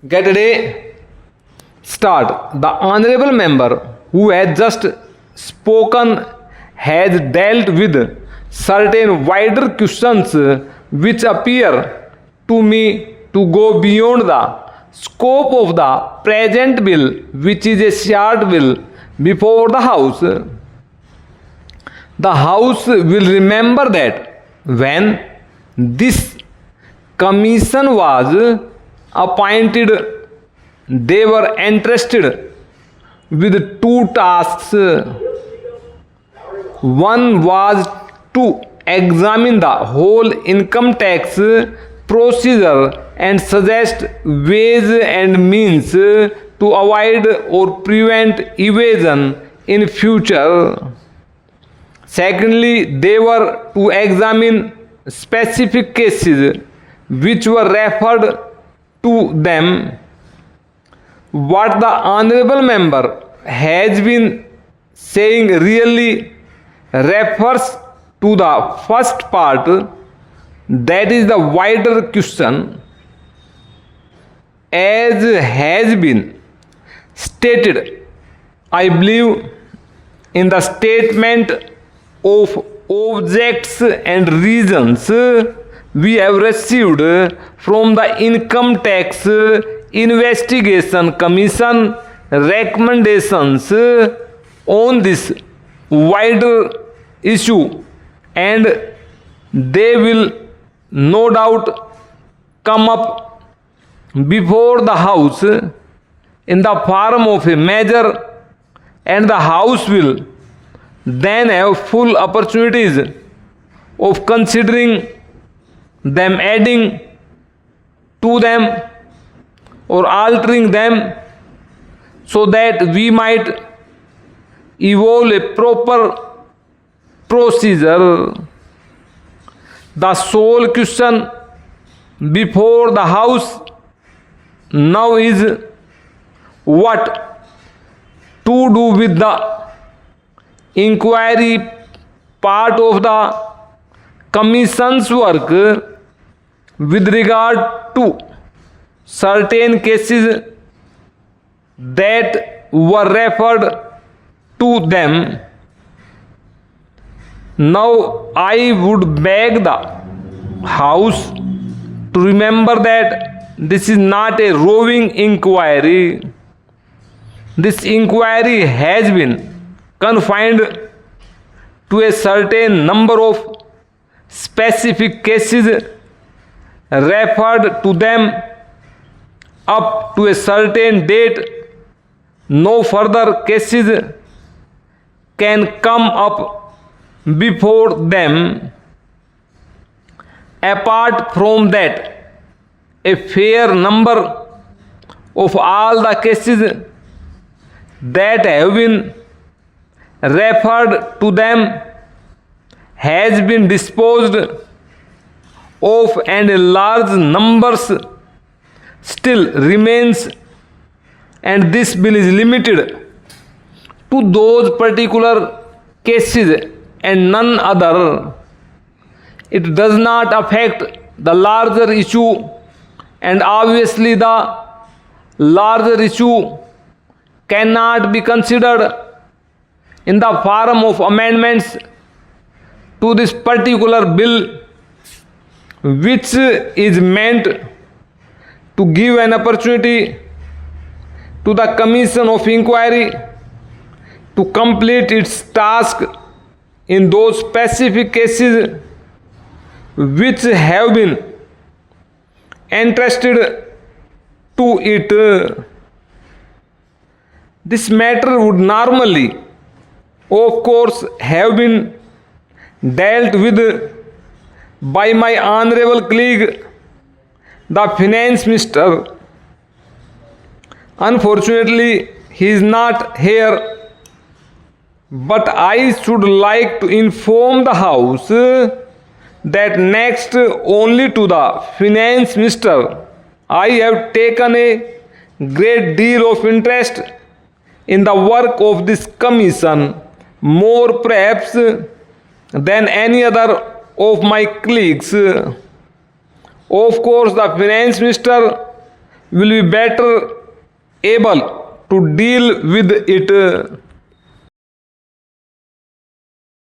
Get ready. Start. The honorable member who has just spoken has dealt with certain wider questions which appear to me to go beyond the scope of the present bill, which is a short bill before the House. The House will remember that when this commission was appointed, they were entrusted with two tasks. One was to examine the whole income tax procedure and suggest ways and means to avoid or prevent evasion in future. Secondly, they were to examine specific cases which were referred to them. What the honorable member has been saying really refers to the first part, that is the wider question. As has been stated, I believe, in the statement of objects and reasons we have received from the Income Tax Investigation Commission recommendations on this wider issue, and they will no doubt come up before the House in the form of a measure, and the House will then have full opportunities of considering them, adding to them or altering them, so that we might evolve a proper procedure. The sole question before the House now is what to do with the inquiry part of the Commission's work with regard to certain cases that were referred to them. Now I would beg the House to remember that this is not a roving inquiry. This inquiry has been confined to a certain number of specific cases referred to them up to a certain date. No further cases can come up before them. Apart from that, a fair number of all the cases that have been referred to them has been disposed of, and a large numbers still remains, and this bill is limited to those particular cases and none other. It does not affect the larger issue, and obviously the larger issue cannot be considered in the form of amendments to this particular bill, which is meant to give an opportunity to the Commission of Inquiry to complete its task in those specific cases which have been entrusted to it. This matter would normally, of course, have been dealt with by my honorable colleague, the Finance Minister. Unfortunately, he is not here, but I should like to inform the House that next only to the Finance Minister, I have taken a great deal of interest in the work of this Commission, more perhaps than any other of my colleagues. Of course, the Finance Minister will be better able to deal with it.